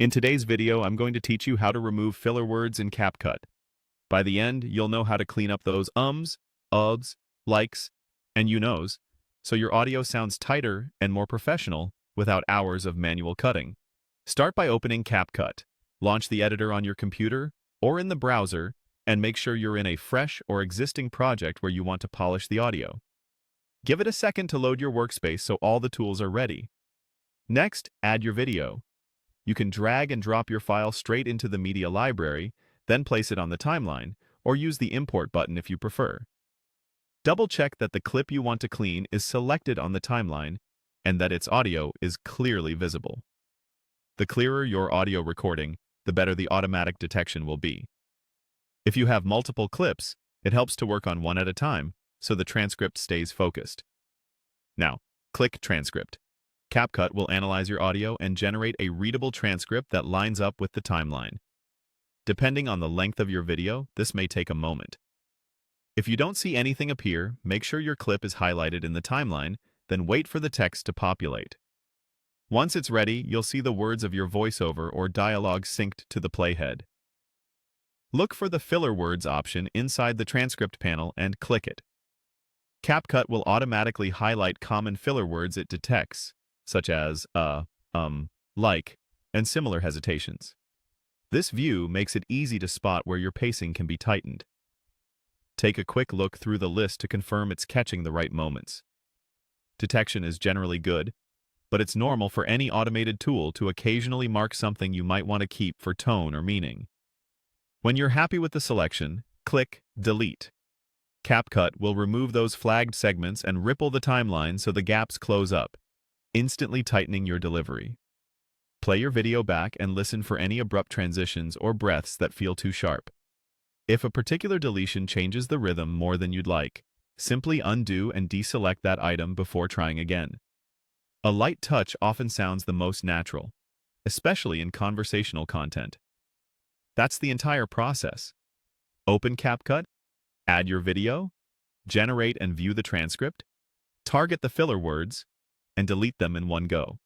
In today's video, I'm going to teach you how to remove filler words in CapCut. By the end, you'll know how to clean up those ums, uhs, likes, and you knows, so your audio sounds tighter and more professional without hours of manual cutting. Start by opening CapCut. Launch the editor on your computer or in the browser, and make sure you're in a fresh or existing project where you want to polish the audio. Give it a second to load your workspace so all the tools are ready. Next, add your video. You can drag and drop your file straight into the media library, then place it on the timeline, or use the import button if you prefer. Double-check that the clip you want to clean is selected on the timeline and that its audio is clearly visible. The clearer your audio recording, the better the automatic detection will be. If you have multiple clips, it helps to work on one at a time so the transcript stays focused. Now, click Transcript. CapCut will analyze your audio and generate a readable transcript that lines up with the timeline. Depending on the length of your video, this may take a moment. If you don't see anything appear, make sure your clip is highlighted in the timeline, then wait for the text to populate. Once it's ready, you'll see the words of your voiceover or dialogue synced to the playhead. Look for the filler words option inside the transcript panel and click it. CapCut will automatically highlight common filler words it detects, such as like, and similar hesitations. This view makes it easy to spot where your pacing can be tightened. Take a quick look through the list to confirm it's catching the right moments. Detection is generally good, but it's normal for any automated tool to occasionally mark something you might want to keep for tone or meaning. When you're happy with the selection, click Delete. CapCut will remove those flagged segments and ripple the timeline so the gaps close up, instantly tightening your delivery. Play your video back and listen for any abrupt transitions or breaths that feel too sharp. If a particular deletion changes the rhythm more than you'd like, simply undo and deselect that item before trying again. A light touch often sounds the most natural, especially in conversational content. That's the entire process. Open CapCut, add your video, generate and view the transcript, target the filler words, and delete them in one go.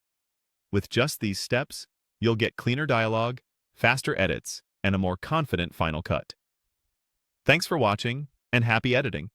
With just these steps, you'll get cleaner dialogue, faster edits, and a more confident final cut. Thanks for watching, and happy editing!